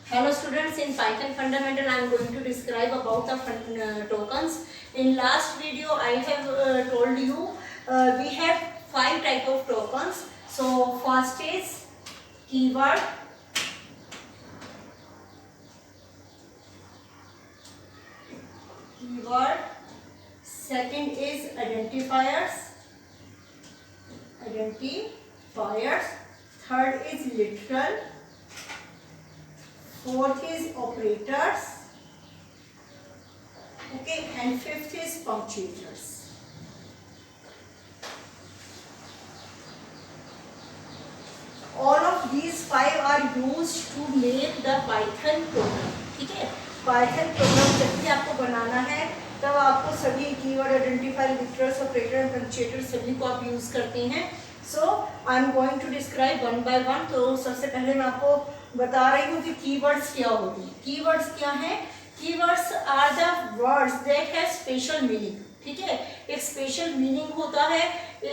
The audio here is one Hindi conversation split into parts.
Hello students, in Python Fundamental I am going to describe about the tokens. In last video I have told you we have 5 type of tokens. So first is keyword, second is identifiers, third is literal, fourth is operators, okay, and fifth is punctuators. All of these 5 are used to make the Python program. ठीक है, Python program जब भी आपको बनाना है तब आपको सभी keyword, identifier, literals, operator and punctuator सभी को आप यूज करते हैं. So I am going to describe one by one. तो सबसे पहले मैं आपको बता रही हूँ कि कीवर्ड्स क्या होती हैं. कीवर्ड्स क्या हैं? Keywords are the words that have special meaning. ठीक है, एक स्पेशल मीनिंग होता है.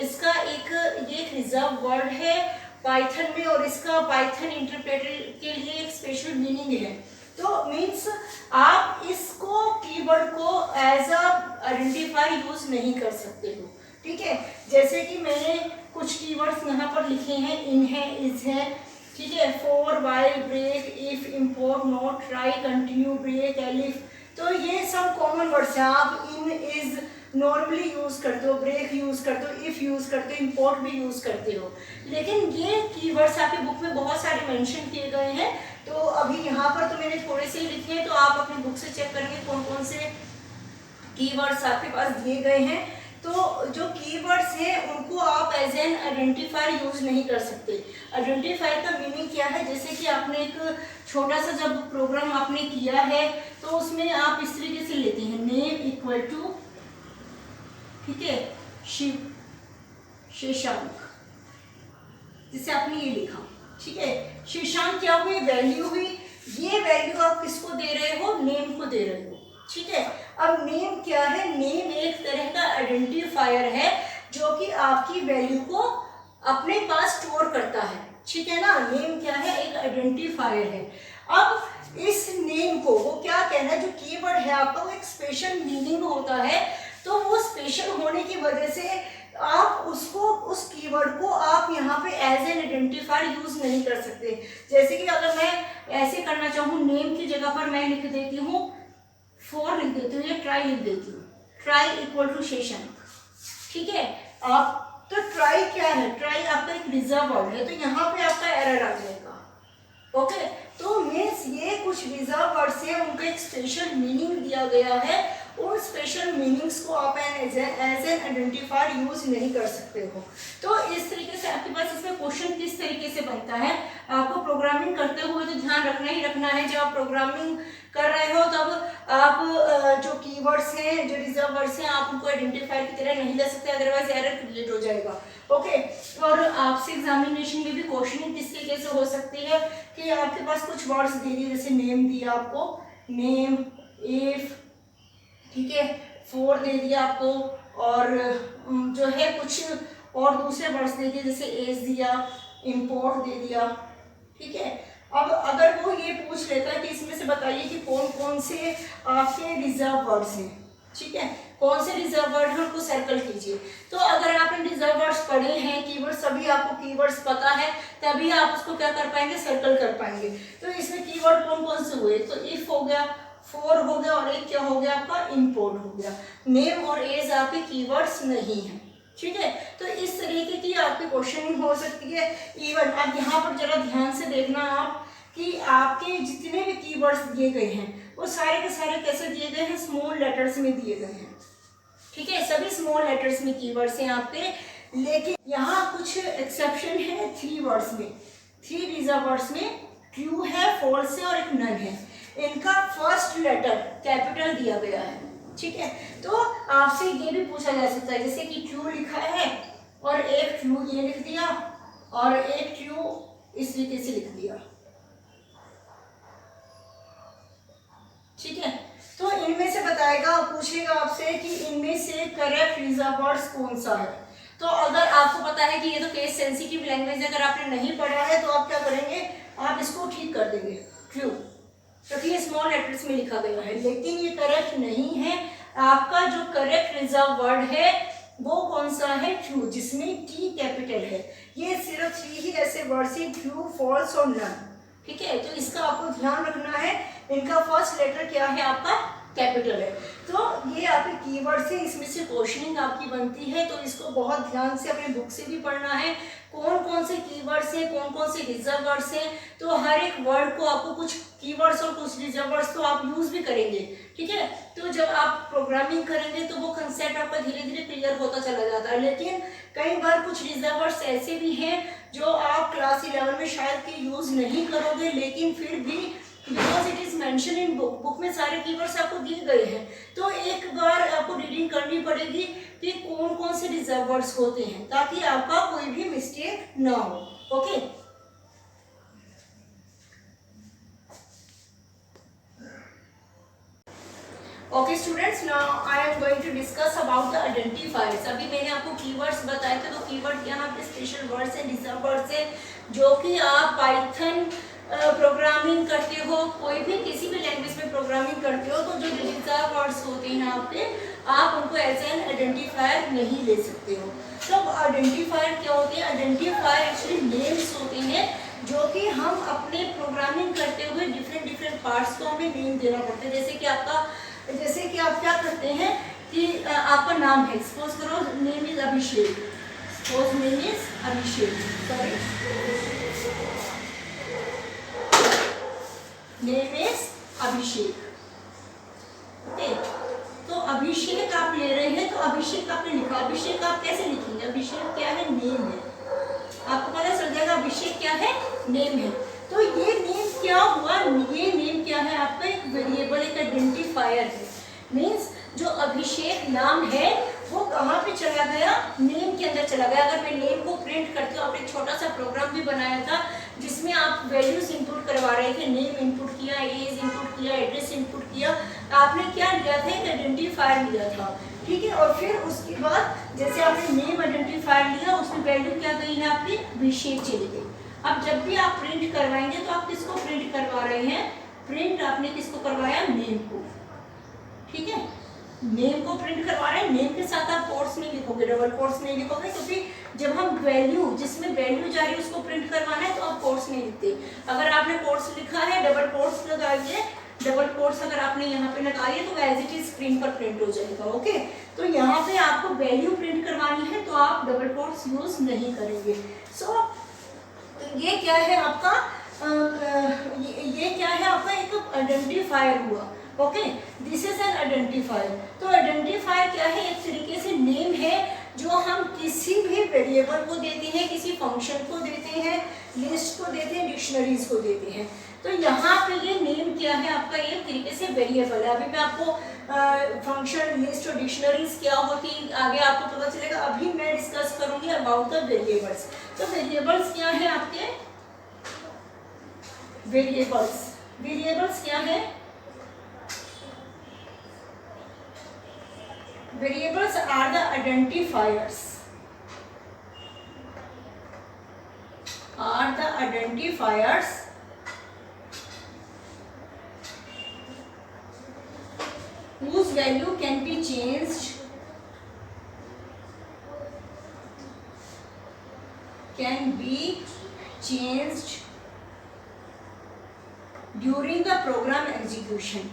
इसका ये रिजर्व वर्ड है पाइथन में और इसका पाइथन इंटरप्रेटर के लिए एक स्पेशल मीनिंग है. तो मीन्स आप इसको कीवर्ड को एज अ आइडेंटिफायर यूज नहीं कर सकते हो. ठीक है, जैसे कि मैंने कुछ कीवर्ड्स यहाँ पर लिखे हैं. इन है, इज है, ठीक है, for, while, break, if, import, not, try, continue, break, elif. तो ये सब कॉमन वर्ड्स हैं. आप इन, इज नॉर्मली यूज करते हो, ब्रेक यूज करते हो, इफ यूज करते हो, इम्पोर्ट भी यूज करते हो. लेकिन ये कीवर्ड्स आपकी बुक में बहुत सारे मेंशन किए गए हैं. तो अभी यहाँ पर तो मैंने थोड़े से ही लिखे हैं. तो आप अपनी बुक से चेक करेंगे कौन कौन से कीवर्ड्स आपके पास दिए गए हैं. तो जो कीवर्ड्स हैं उनको आप एज एन आइडेंटिफायर यूज नहीं कर सकते. आइडेंटिफायर का मीनिंग क्या है? जैसे कि आपने एक छोटा सा जब प्रोग्राम आपने किया है तो उसमें आप इस तरीके से लेते हैं, नेम इक्वल टू, ठीक है, शशांक, जिसे आपने ये लिखा. ठीक है, शशांक क्या हुई? वैल्यू हुई. ये वैल्यू आप किसको दे रहे हो? नेम को दे रहे हो. ठीक है, अब नेम क्या है? नेम एक तरह का आइडेंटिफायर है जो कि आपकी वैल्यू को अपने पास स्टोर करता है. ठीक है ना, नेम क्या है? एक आइडेंटिफायर है. अब इस नेम को वो क्या कहना है? जो कीवर्ड है आपका वो एक स्पेशल मीनिंग होता है. तो वो स्पेशल होने की वजह से आप उसको, उस कीवर्ड को आप यहाँ पे एज एन आइडेंटिफायर यूज नहीं कर सकते. जैसे कि अगर मैं ऐसे करना चाहूँ, नेम की जगह पर मैं लिख देती हूँ फॉर, लिख देती हूँ, या ट्राई लिख देती हूँ, ट्राई इक्वल टू शशांक. ठीक है, आप तो ट्राई क्या है? ट्राई आपका एक रिजर्व वर्ड है. तो यहाँ पे आपका एरर आ जाएगा. ओके, तो मीन्स ये कुछ रिजर्व वर्ड्स है, उनका एक स्पेशल मीनिंग दिया गया है. उन स्पेशल मीनिंग्स को आप एज एन आइडेंटिफायर यूज नहीं कर सकते हो. तो इस तरीके से आपके पास इसमें क्वेश्चन किस तरीके से बनता है? आपको प्रोग्रामिंग करते हुए तो ध्यान रखना ही रखना है. जब आप प्रोग्रामिंग कर रहे हो तब आप जो कीवर्ड्स हैं, जो रिजर्व वर्ड्स हैं, आप उनको आइडेंटिफायर की तरह नहीं ले सकते, अदरवाइज एरर क्रिएट हो जाएगा. ओके, और आपसे एग्जामिनेशन में भी क्वेश्चनिंग किस तरीके से हो सकती है कि आपके पास कुछ वर्ड्स दे दिए, जैसे नेम दिया आपको, नेम, इफ, ठीक है, फोर दे दिया आपको, और जो है कुछ और दूसरे वर्ड्स दे दिए, जैसे एज दिया, इम्पोर्ट दे दिया. ठीक है, अब अगर वो ये पूछ लेता है कि इसमें से बताइए कि कौन कौन से आपके रिजर्व वर्ड्स हैं. ठीक है, कौन से रिजर्व वर्ड हैं, उनको सर्कल कीजिए. तो अगर आपने रिजर्व वर्ड्स पढ़े हैं, कीवर्ड सभी आपको कीवर्ड्स पता है, तभी आप उसको क्या कर पाएंगे? सर्कल कर पाएंगे. तो इसमें कीवर्ड कौन कौन से हुए? तो इफ हो गया, फोर हो गया, और एक क्या हो गया आपका? इम्पोर्ट हो गया. नेम और एज आपके कीवर्ड्स नहीं है. ठीक है, तो इस तरीके की आपकी क्वेश्चनिंग हो सकती है. इवन अब यहाँ पर जरा ध्यान से देखना आप कि आपके जितने भी कीवर्ड्स दिए गए हैं वो सारे के सारे कैसे दिए गए हैं? स्मॉल लेटर्स में दिए गए हैं. ठीक है, सभी स्मॉल लेटर्स में कीवर्ड्स हैं आपके. लेकिन यहाँ कुछ एक्सेप्शन है 3 वर्ड्स में, 3 रिजर्व वर्ड्स में. ट्रू है, फॉल्स है और एक नन है. इनका फर्स्ट लेटर कैपिटल दिया गया है. ठीक है, तो आपसे ये भी पूछा जा सकता है, जैसे कि ट्रू लिखा है और एक ट्रू ये लिख दिया और एक ट्रू इस तरीके से लिख दिया. ठीक है, तो इनमें से बताएगा, पूछेगा आपसे कि इनमें से करेक्ट रिजर्व वर्ड्स कौन सा है. तो अगर आपको पता है कि ये तो केस सेंसिटिव लैंग्वेज है, अगर आपने नहीं पढ़ा है तो आप क्या करेंगे? आप इसको ठीक कर देंगे. ट्रू, क्योंकि ये स्मॉल लेटर्स में लिखा गया है, लेकिन ये करेक्ट नहीं है। आपका जो करेक्ट रिजर्व वर्ड है वो कौन सा है? फ्यू, जिसमें टी कैपिटल है। ये सिर्फ 3 ही ऐसे वर्ड्स हैं, फ्यू, फॉल्स और नन। ठीक है, तो इसका आपको ध्यान रखना है। इनका फर्स्ट लेटर क्या है? आपका कैपिटल है। तो ये आपके कीवर्ड्स हैं, इसमें से क्वेश्चनिंग आपकी बनती है, तो इसको बहुत ध्यान से अपने बुक से भी पढ़ना है। कौन कौन से कीवर्ड्स हैं, कौन कौन से रिजर्व वर्ड्स हैं, तो हर एक वर्ड को आपको कुछ कीवर्ड्स और कुछ रिजर्व वर्ड्स तो आप यूज भी करेंगे। ठीक है, तो जब आप प्रोग्रामिंग करेंगे तो वो कंसेप्ट आपका धीरे धीरे क्लियर होता चला जाता है। लेकिन कई बार कुछ रिजर्व वर्ड्स ऐसे भी हैं जो आप क्लास 11 में शायद के यूज नहीं करोगे, लेकिन फिर भी because it is mention in book, book में सारे कीवर्ड्स आपको दिए गए हैं, तो एक बार आपको रीडिंग करनी पड़ेगी कि कौन कौन से रिजर्व वर्ड्स होते हैं, ताकि आपका कोई भी मिस्टेक ना हो। Okay, okay students, now I am going to discuss about the identifiers. अभी मैंने आपको कीवर्ड्स बताए थे, तो कीवर्ड यहाँ पे स्पेशल वर्ड्स हैं, रिजर्व वर्ड्स हैं, जो कि आप पाइथन प्रोग्रामिंग करते हो, कोई भी किसी भी लैंग्वेज में प्रोग्रामिंग करते हो, तो जो रिजर्व वर्ड्स होते हैं आपके, आप उनको एज एन आइडेंटिफायर नहीं ले सकते हो। तो आइडेंटिफायर क्या होते हैं? आइडेंटिफायर एक्चुअली नेम्स होते हैं, जो कि हम अपने प्रोग्रामिंग करते हुए डिफरेंट डिफरेंट पार्ट्स को हमें नेम देना पड़ता है। जैसे कि आप क्या करते हैं कि आपका नाम है, सपोज करो name is Abhishek, suppose name is Abhishek, sorry name is Abhishek. Okay, तो अभिषेक आप ले रहे हैं, तो अभिषेक आपने लिखा, अभिषेक आप कैसे लिखेंगे? अभिषेक क्या है? नेम है, आपको पता चल जाएगा अभिषेक क्या है? नेम है। तो ये नेम क्या हुआ? ये नेम क्या है? आपका एक वेरिएबल, एक आइडेंटिफायर है। मीन्स जो अभिषेक नाम है वो कहाँ पे चला गया? नेम के अंदर चला गया। अगर मैं नेम को प्रिंट करती हूँ, आपने एक छोटा सा प्रोग्राम भी बनाया था जिसमें आप वैल्यूज इनपुट करवा रहे थे, नेम इनपुट किया, एज इनपुट किया, एड्रेस इनपुट किया, आपने क्या लिया था? एक आइडेंटिफायर लिया था। ठीक है, और फिर उसके बाद जैसे आपने नेम आइडेंटिफायर लिया, उसमें वैल्यू क्या गई है आपकी? अभिषेक चली गई। अब जब भी आप प्रिंट करवाएंगे तो आप किसको प्रिंट करवा रहे हैं? प्रिंट आपने किसको करवाया? नेम को। ठीक है, नेम को प्रिंट करवा रहे हैं, नेम के साथ आप कोट्स नहीं लिखोगे, डबल कोट्स नहीं लिखोगे, क्योंकि जब हम वैल्यू, जिसमें वैल्यू जा रही है उसको प्रिंट करवाना है तो आप कोट्स नहीं लिखते। अगर आपने कोट्स लिखा है, डबल कोट्स लगाइए, डबल कोट्स अगर आपने यहाँ पे लगाई है तो एज इट इज स्क्रीन पर प्रिंट हो जाएगा। ओके, तो यहाँ पे आपको वैल्यू प्रिंट करवानी है तो आप डबल कोट्स यूज नहीं करेंगे। सो ये क्या है आपका? ये क्या है आपका? एक आइडेंटिफायर हुआ। Okay, this is an identifier. तो आइडेंटिफायर क्या है? एक तरीके से नेम है जो हम किसी भी वेरिएबल को देते हैं, किसी फंक्शन को देते हैं, लिस्ट को देते हैं, डिक्शनरीज को देते हैं। तो यहाँ पे ये नेम क्या है आपका? एक तरीके से वेरिएबल है। अभी मैं आपको फंक्शन, लिस्ट और डिक्शनरीज क्या होती है आगे आपको पता चलेगा। अभी मैं डिस्कस करूंगी अबाउट द वेरिएबल्स। तो वेरिएबल्स क्या है आपके? वेरिएबल्स क्या है? Variables are the identifiers. Whose value can be changed. During the program execution.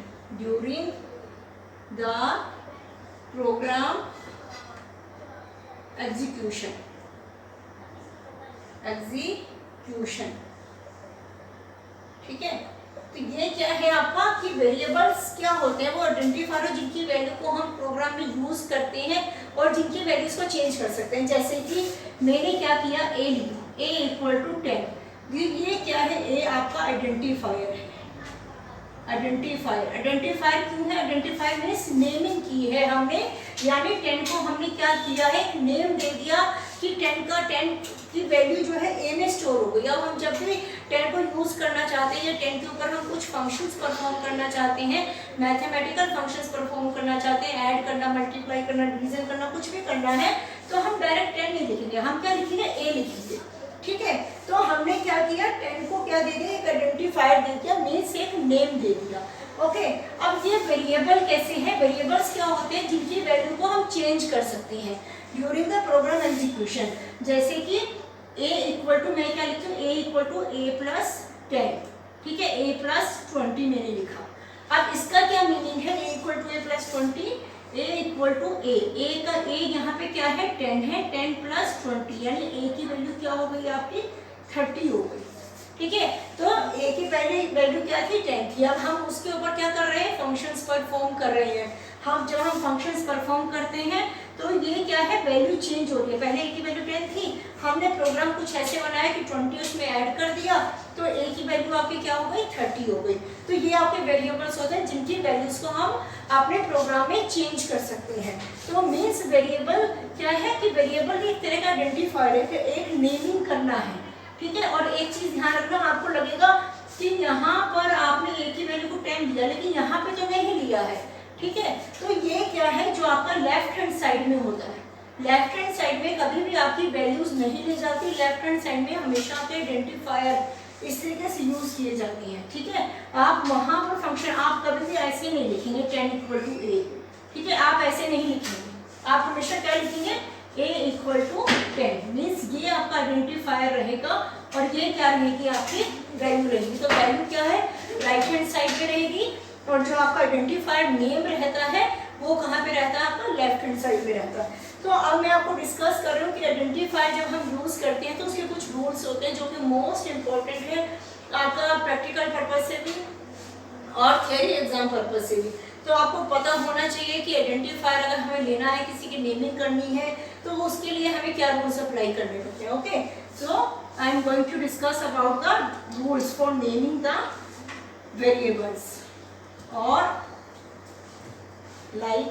ठीक है, तो ये क्या है आपका कि वेरिएबल्स क्या होते हैं? वो आइडेंटिफायर जिनकी वैल्यू को हम प्रोग्राम में यूज करते हैं और जिनकी वैल्यूज को चेंज कर सकते हैं। जैसे कि मैंने क्या किया? ए लिखा, ए इक्वल टू 10। ये क्या है? ए आपका आइडेंटिफायर है। आइडेंटिफायर क्यों है? आइडेंटिफायर मीन्स नेमिंग की है हमने, यानी 10 को हमने क्या किया है? नेम दे दिया कि 10 की वैल्यू जो है ए में स्टोर हो गई। अब हम जब भी 10 को यूज करना चाहते हैं या 10 के ऊपर हम कुछ फंक्शंस परफॉर्म करना चाहते हैं, मैथमेटिकल फंक्शंस परफॉर्म करना चाहते हैं, ऐड करना, मल्टीप्लाई करना, डिवीजन करना, कुछ भी करना है, तो हम डायरेक्ट 10 नहीं लिखेंगे, हम क्या लिखेंगे? ए लिखेंगे। ठीक है, तो हमने क्या किया, 10 को क्या दे दिया, एक आइडेंटिफायर दे दिया, मीन्स एक नेम दे दिया। ओके, अब ये वेरिएबल कैसे हैं, वेरिएबल्स क्या होते हैं जिनकी वैल्यू को हम चेंज कर सकते हैं ड्यूरिंग द प्रोग्राम एग्जीक्यूशन। जैसे कि a इक्वल टू, मैं क्या लिखती हूँ, a equal to a plus 10, ठीक है, a प्लस 20 मैंने लिखा। अब इसका क्या मीनिंग है, a equal to a plus 20, a equal to a का a यहाँ पे क्या है, 10 है, 10 प्लस 20 यानी a की वैल्यू क्या हो गई आपकी 30 हो गई। ठीक है, तो a की पहले वैल्यू क्या थी, 10 थी। अब हम उसके ऊपर क्या कर रहे हैं, फंक्शंस परफॉर्म कर रहे हैं। जब हम फंक्शंस परफॉर्म करते हैं तो ये क्या है, वैल्यू चेंज हो रही है। पहले a की वैल्यू 10 थी, हमने प्रोग्राम कुछ ऐसे बनाया कि 20 उसमें ऐड कर दिया, तो a की वैल्यू आपकी क्या हो गई, 30 हो गई। तो ये आपके वेरिएबल्स होते हैं जिनकी वैल्यूज को हम अपने प्रोग्राम में चेंज कर सकते हैं। तो मीन्स वेरिएबल क्या है कि वेरिएबल एक तरह का आइडेंटिफायर है, एक नेमिंग करना है। ठीक है, और एक चीज ध्यान रखना, आपको लगेगा कि यहाँ पर आपने a की वैल्यू को 10 दिया, लेकिन यहाँ पे तो नहीं लिया है। ठीक है, तो ये क्या है जो आपका लेफ्ट हैंड साइड में होता है। लेफ्ट हैंड साइड में कभी भी आपकी वैल्यूज नहीं ली जाती, लेफ्ट हैंड साइड में हमेशा आपके आइडेंटिफायर इस तरीके से यूज किए जाते हैं। ठीक है, आप वहां पर फंक्शन आप कभी भी ऐसे नहीं लिखेंगे 10 इक्वल टू a। ठीक है, आप ऐसे नहीं लिखेंगे, आप हमेशा क्या लिखेंगे, a इक्वल टू 10, मीन्स ये आपका आइडेंटिफायर रहेगा और ये क्या रहेगी, आपकी वैल्यू रहेगी। तो वैल्यू क्या है, राइट हैंड साइड पे रहेगी, और जो आपका आइडेंटिफायर नेम रहता है वो कहाँ पे रहता है, आपका लेफ्ट हैंड साइड में रहता है। तो अब मैं आपको डिस्कस कर रही हूँ कि आइडेंटिफायर जब हम यूज करते हैं तो उसके कुछ रूल्स होते हैं जो कि मोस्ट इंपॉर्टेंट है आपका प्रैक्टिकल पर्पज से भी और थियरी एग्जाम पर्पज से भी। तो आपको पता होना चाहिए कि आइडेंटिफायर अगर हमें लेना है, किसी की नेमिंग करनी है, तो उसके लिए हमें क्या रूल्स अप्लाई करने पड़ते हैं। Okay, so I am going to discuss about the rules for naming the variables और लाइक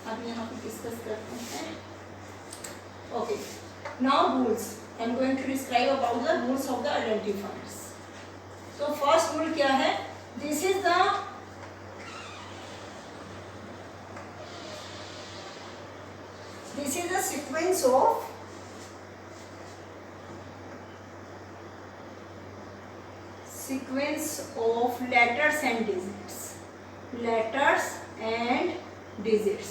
अब यहाँ पे डिस्कस करते हैं। Okay, now rules, I am going to describe about the rules of the identifiers. तो फर्स्ट रूल क्या है, this is the sequence of letters and digits, letters and digits।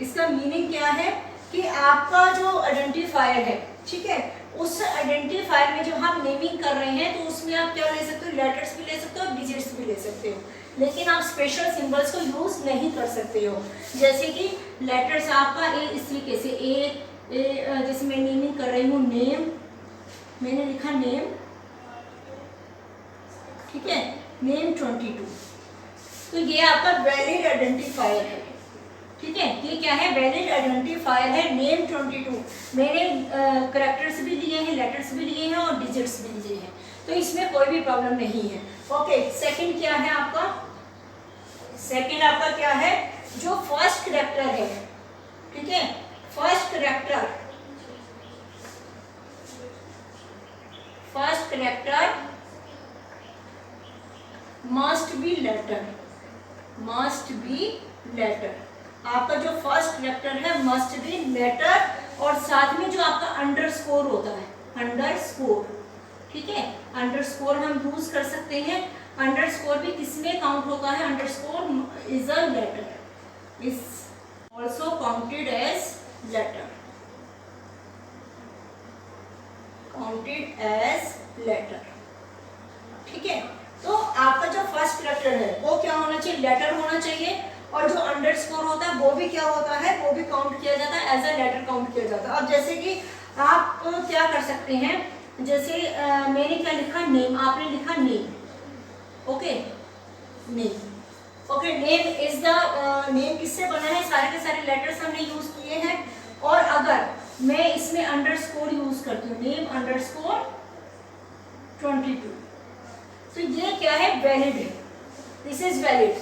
इसका मीनिंग क्या है कि आपका जो आइडेंटिफायर है, ठीक है, उस आइडेंटिफायर में जो हम नेमिंग कर रहे हैं तो उसमें आप क्या ले सकते हो, लेटर्स भी ले सकते हो, डिजिट्स भी ले सकते हो, लेकिन आप स्पेशल सिंबल्स को यूज नहीं कर सकते हो। जैसे कि लेटर्स आपका ए, इस तरीके से ए जैसे मैं नेमिंग कर रही हूँ, नेम, मैंने लिखा नेम, ठीक है, नेम 22, तो ये आपका वैलिड आइडेंटिफायर है। ठीक है, ये क्या है, वैलिड आइडेंटिफायर है, नेम 22। मैंने करैक्टर्स भी लिए हैं, लेटर्स भी लिए हैं और डिजिट्स भी लिए हैं, तो इसमें कोई भी प्रॉब्लम नहीं है। ओके, सेकंड क्या है आपका, सेकंड आपका क्या है, जो फर्स्ट करैक्टर है, ठीक है, first character must be letter, must be letter. आपका जो फर्स्ट करैक्टर है मस्ट बी लेटर, और साथ में जो आपका अंडरस्कोर होता है, अंडरस्कोर, ठीक है, अंडरस्कोर हम यूज कर सकते हैं। अंडरस्कोर भी किसमें काउंट होता है, underscore is a letter, is also counted as letter, counted as letter. ठीक है, तो आपका जो फर्स्ट करैक्टर है वो क्या होना चाहिए, लेटर होना चाहिए, और जो अंडरस्कोर होता है वो भी क्या होता है, वो भी काउंट किया जाता है, एज अ लेटर काउंट किया जाता है। अब जैसे कि आप क्या कर सकते हैं, जैसे मैंने क्या लिखा, नेम, आपने लिखा name, okay, name, okay, name is the, name किससे बना है, सारे के सारे लेटर्स हमने यूज किए हैं, और अगर मैं इसमें अंडरस्कोर यूज करती हूँ, नेम अंडरस्कोर 22, तो ये क्या है, वैलिड है, दिस इज वैलिड।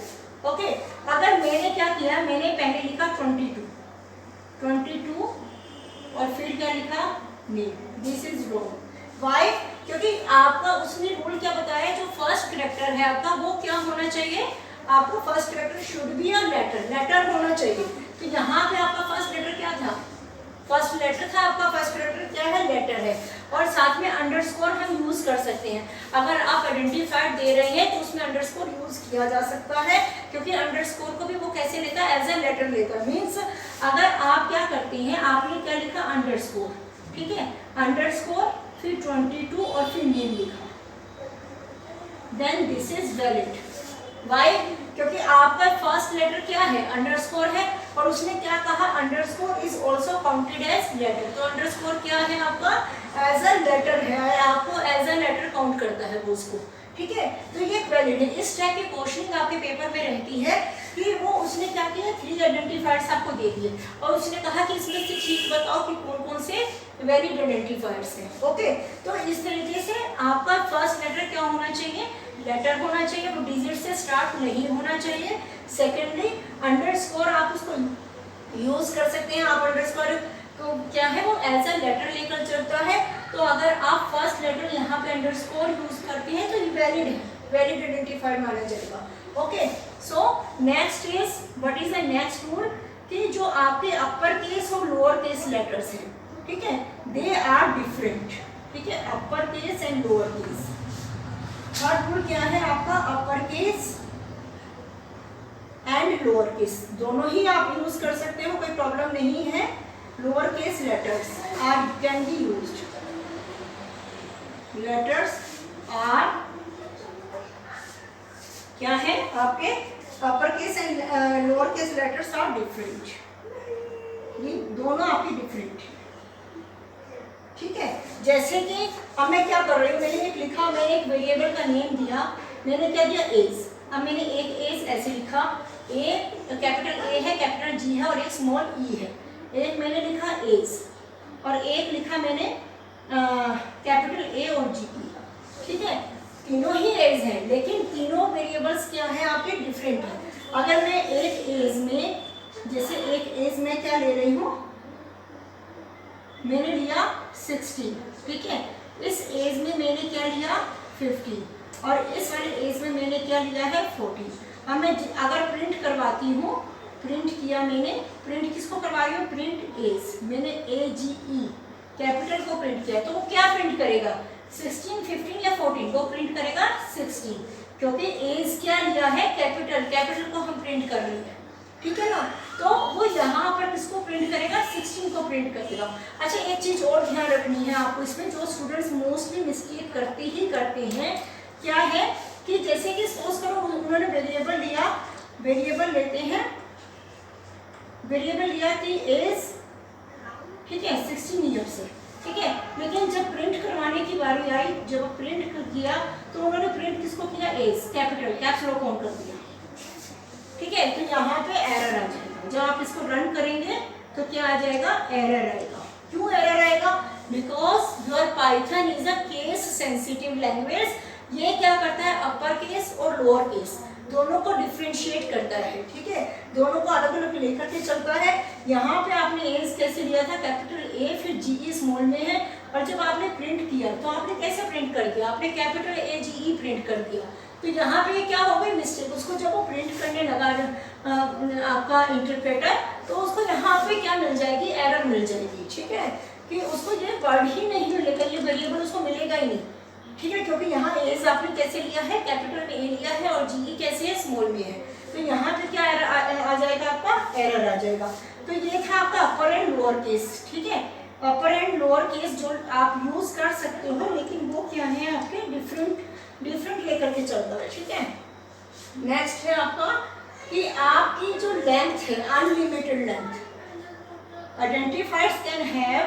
ओके, अगर मैंने क्या किया, मैंने पहले लिखा 22 और फिर क्या लिखा, name, this is wrong. Why, क्योंकि आपका उसने रूल क्या बताया, जो फर्स्ट करैक्टर है आपका वो क्या होना चाहिए, आपका first character should be a letter, letter होना चाहिए। तो यहाँ पे आपका फर्स्ट लेटर क्या था, फर्स्ट लेटर था आपका, फर्स्ट लेटर क्या है, लेटर है, और साथ में अंडरस्कोर हम यूज कर सकते हैं। अगर आप आइडेंटिफायर दे रहे हैं तो उसमें अंडरस्कोर यूज किया जा सकता है, क्योंकि अंडरस्कोर को भी वो कैसे लेता है, एज ए लेटर लेता है। मीन्स अगर आप क्या करते हैं, आपने क्या लिखा, अंडरस्कोर, ठीक है, अंडरस्कोर फिर 22 और फिर नेम लिखा, then this is valid. Why? क्योंकि आपका फर्स्ट लेटर क्या है, अंडरस्कोर है, और उसने क्या कहा, underscore is also counted as letter. तो अंडरस्कोर क्या है आपका, एज अ लेटर है, आपको एज अ लेटर काउंट करता है वो उसको, ठीक है। तो ये वैलिड है। इस टाइप की क्वेश्चनिंग आपके पेपर में रहती है कि वो उसने क्या किया, 3 आइडेंटिफायर्स आपको दे दिए और उसने कहा कि इसमें से ठीक बताओ कि कौन कौन से वैलिड आइडेंटिफायर्स हैं। ओके, तो इस तरीके से आपका फर्स्ट लेटर क्या होना चाहिए, लेटर होना चाहिए, वो डिजिट से स्टार्ट नहीं होना चाहिए। सेकेंडली अंडरस्कोर आप उसको यूज कर सकते हैं, आप अंडरस्कोर तो क्या है, वो एज अ लेटर लेकर चलता है। तो अगर आप फर्स्ट लेटर यहाँ पे अंडरस्कोर यूज करते हैं तो ये वैलिड है, वैलिड आइडेंटिफायर माना जाएगा। Okay, so next is what is the next rule, कि जो आपके अपर केस और लोअर केस लेटर्स हैं, ठीक है, दे आर डिफरेंट, ठीक है, अपर case and lower case. Third rule क्या है आपका, अपर केस एंड लोअर केस दोनों ही आप यूज कर सकते हो, कोई प्रॉब्लम नहीं है। Lower case letters are can be used, letters are क्या है आपके, upper case and lower case letters are different, ये दोनों आपके डिफरेंट, ठीक है। जैसे कि अब मैं क्या कर रही हूँ, मैंने एक लिखा, मैंने एक वेरिएबल का नेम दिया, मैंने क्या दिया, एज। अब मैंने एक एज ऐसे लिखा, ए कैपिटल ए है, कैपिटल जी है और एक स्मॉल ई है। एक मैंने लिखा एज और एक लिखा मैंने कैपिटल ए और जी ई, ठीक है, तीनों ही एज हैं, लेकिन तीनों वेरिएबल्स क्या है आपके, डिफरेंट है। अगर मैं एक एज में, जैसे एक एज में क्या ले रही हूँ, मैंने लिया 16, ठीक है, इस एज में मैंने क्या लिया 15 और इस वाले एज में मैंने क्या लिया है 14। अब मैं अगर प्रिंट करवाती हूँ, प्रिंट किया मैंने, प्रिंट किसको करवा रही हूँ, प्रिंट एज, मैंने ए जी ई कैपिटल को प्रिंट किया, तो वो क्या प्रिंट करेगा, 16, 15 या 14 को प्रिंट करेगा 16, क्योंकि एज क्या लिया है, कैपिटल, कैपिटल को हम प्रिंट कर रहे हैं, ठीक है ना। तो वो यहाँ पर किसको प्रिंट करेगा, 16 को प्रिंट करेगा। अच्छा, एक चीज और ध्यान रखनी है आपको, इसमें जो स्टूडेंट्स मोस्टली मिस्टेक करते ही करते हैं, क्या है कि जैसे कि सपोज करो उन्होंने वेरिएबल लिया, वेरिएबल लेते हैं, वेरिएबल लिया कि एज, ठीक है, 16 ईयर्स से, ठीक है, लेकिन जब प्रिंट करवाने की बारी आई, जब प्रिंट किया तो उन्होंने प्रिंट किसको किया, as, capital caps lock on कर दिया, ठीक है। तो यहाँ पे एरर आ जाएगा, जब आप इसको रन करेंगे तो क्या आ जाएगा, एरर आएगा। क्यों एरर आएगा, because your Python is a case sensitive language. ये क्या करता है, अपर केस और लोअर केस दोनों को डिफ्रेंशिएट करता है, ठीक है, दोनों को अलग अलग लेकर के चलता है। यहाँ पे आपने एज कैसे लिया था, कैपिटल ए फिर जी ई स्मॉल में है, और जब आपने प्रिंट किया तो आपने कैसे प्रिंट कर दिया, आपने capital A ji E print कर दिया। तो यहाँ पे क्या हो गई मिस्टेक, उसको जब वो प्रिंट करने लगा आपका इंटरप्रेटर, तो उसको यहाँ पे क्या मिल जाएगी, एरर मिल जाएगी, ठीक है, कि उसको ये वर्ड ही नहीं मिलेगा, ये वेरिएबल उसको मिलेगा ही नहीं, ठीक है, क्योंकि यहाँ एज आपने कैसे लिया है, कैपिटल में ए लिया है और जी कैसे है, स्मॉल में है। तो यहाँ पे क्या एरर आ जाएगा, आपका एरर आ जाएगा। तो ये था आपका अपर एंड लोअर केस, ठीक है, अपर एंड लोअर केस जो आप यूज कर सकते हो, लेकिन वो क्या है आपके डिफरेंट लेकर के चलता है, ठीक है। नेक्स्ट है आपका कि आपकी जो लेंथ है, unlimited length, identifiers can have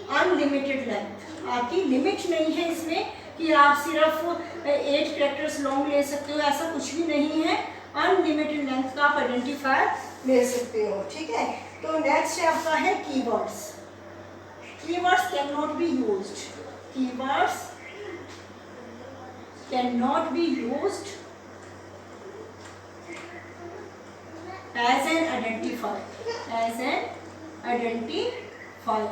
unlimited length. आपकी लिमिट नहीं है इसमें कि आप सिर्फ 8 कैरेक्टर्स लॉन्ग ले सकते हो, ऐसा कुछ भी नहीं है, अनलिमिटेड लेंथ का आप आइडेंटिफायर ले सकते हो, ठीक है। तो नेक्स्ट है आपका है keywords. Keywords cannot be used. Keywords cannot be used as an identifier. As an identifier.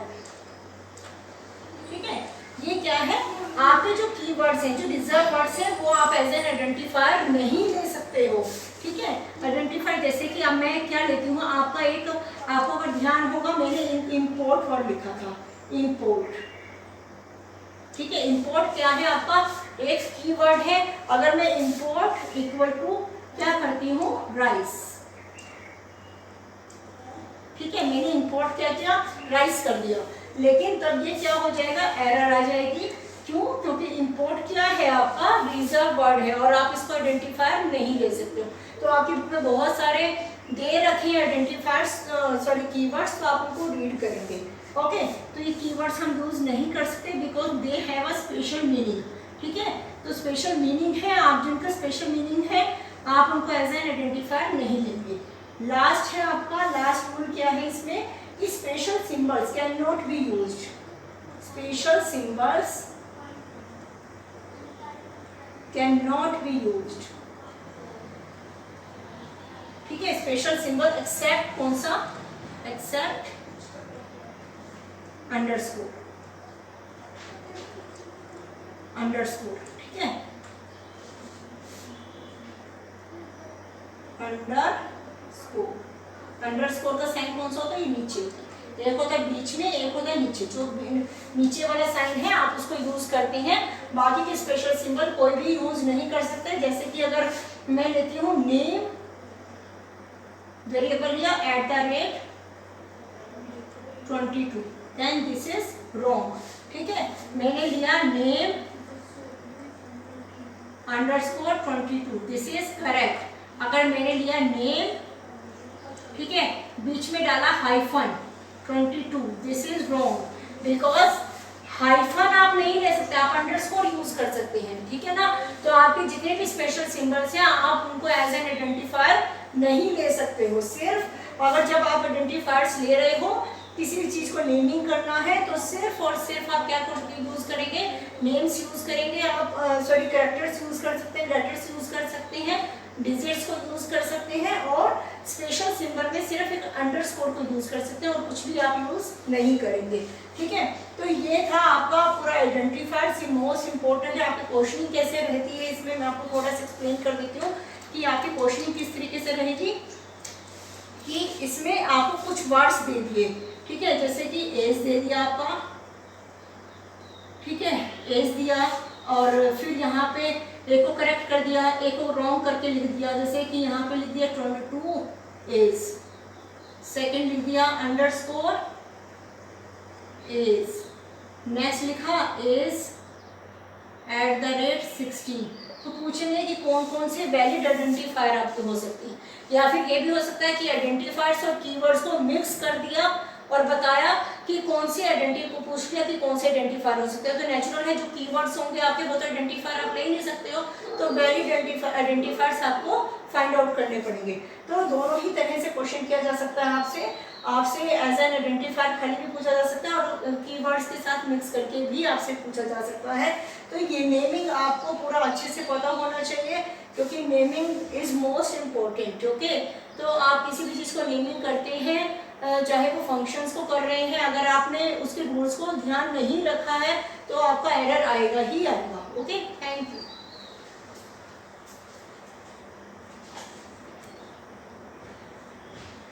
ठीक है, ये क्या है, आपके जो कीवर्ड्स हैं, जो रिजर्व वर्ड्स हैं, वो आप एज एन आइडेंटिफायर नहीं ले सकते हो। ठीक है। आइडेंटिफाई जैसे कि अब मैं क्या लेती हूँ, आपको अगर ध्यान होगा मैंने इंपोर्ट वर्ड लिखा था, इंपोर्ट। ठीक है, इंपोर्ट क्या है आपका, एक कीवर्ड है। अगर मैं इंपोर्ट इक्वल टू क्या करती हूँ, राइस। ठीक है, मैंने इंपोर्ट क्या किया, राइस कर दिया, लेकिन तब ये क्या हो जाएगा, एरर आ जाएगी। क्यों, क्योंकि इंपोर्ट क्या है आपका, रिजर्व वर्ड है और आप इसको आइडेंटिफायर नहीं ले सकते हो। तो आपकी बुक में बहुत सारे दे रखे हैं आइडेंटिफायर्स, सॉरी कीवर्ड्स, तो आप उनको रीड करेंगे। ओके, तो ये कीवर्ड्स हम यूज नहीं कर सकते because they have a special meaning. ठीक है, तो स्पेशल मीनिंग है, आप जिनका स्पेशल मीनिंग है आप उनको एज एन आइडेंटिफायर नहीं लेंगे। लास्ट है आपका, लास्ट रूल क्या है इसमें, कि special symbols can not be used. Special symbols can not be used. ठीक है, स्पेशल सिंबल एक्सेप्ट कौन सा, एक्सेप्ट अंडरस्कोर, अंडरस्कोर। ठीक है, अंडरस्कोर, अंडरस्कोर का साइन कौन सा होता है, ये नीचे होता है। एक होता है बीच में, एक होता है नीचे। जो नीचे वाला साइन है आप उसको यूज करते हैं, बाकी के स्पेशल सिंबल कोई भी यूज नहीं कर सकते। जैसे कि अगर मैं लेती हूँ नेम वेरिएबल या @ 22, देन दिस इज रॉन्ग। ठीक है, मैंने लिया नेम _22, दिस इज करेक्ट। अगर मैंने लिया नेम, ठीक है, बीच में डाला hyphen 22, this is wrong because hyphen आप नहीं ले सकते, आप अंडरस्कोर यूज कर सकते हैं। ठीक है ना, तो आपके जितने भी स्पेशल सिंबल्स हैं आप उनको एज एन आइडेंटिफायर नहीं ले सकते हो। सिर्फ अगर जब आप आइडेंटिफायर्स ले रहे हो, किसी भी चीज को नेमिंग करना है, तो सिर्फ और सिर्फ आप क्या यूज करेंगे, नेम्स यूज करेंगे। आप सॉरी कैरेक्टर्स यूज कर सकते हैं, लेटर्स यूज कर सकते हैं, डिजिट्स को यूज कर सकते हैं, और स्पेशल सिंबल में सिर्फ एक अंडरस्कोर को यूज कर सकते हैं और कुछ भी आप यूज नहीं करेंगे। ठीक है, तो ये था आपका पूरा आइडेंटिफायर। मोस्ट इंपॉर्टेंट है आपकी क्वेश्चनिंग कैसे रहती है, इसमें मैं आपको थोड़ा सा एक्सप्लेन कर देती हूँ कि आपकी क्वेश्चनिंग किस तरीके से रहेगी। कि इसमें आपको कुछ वर्ड्स दे दिए, ठीक है, जैसे कि एज दे दिया आपका, ठीक है, एज दिया, और फिर यहाँ पे एक को करेक्ट कर दिया, एक को रॉन्ग करके लिख दिया। जैसे कि यहाँ पे लिख दिया 22 एज, सेकंड लिख दिया अंडरस्कोर एज, नेक्स्ट लिखा एज @16। तो पूछेंगे कि कौन कौन से वैलिड आइडेंटिफायर आपके हो सकते हैं, या फिर ये भी हो सकता है कि आइडेंटिफायर्स और कीवर्ड्स को मिक्स कर दिया और बताया कि कौन सी को पूछ लिया कि कौन से आइडेंटिफायर हो सकते हैं। तो नेचुरल है जो कीवर्ड्स होंगे आपके वो तो आइडेंटिफायर आप ले नहीं सकते हो, तो वैलिड आइडेंटिफायर्स आपको फाइंड आउट करने पड़ेंगे। तो दोनों ही तरह से क्वेश्चन किया जा सकता है आपसे एज एन आइडेंटिफायर खाली भी पूछा जा सकता है और कीवर्ड्स के साथ मिक्स करके भी आपसे पूछा जा सकता है। तो ये नेमिंग आपको पूरा अच्छे से पता होना चाहिए, क्योंकि naming is most important. Okay, तो आप किसी भी चीज़ को नेमिंग करते हैं, चाहे वो फंक्शंस को कर रहे हैं, अगर आपने उसके रूल्स को ध्यान नहीं रखा है तो आपका एरर आएगा ही आएगा। Okay, thank you.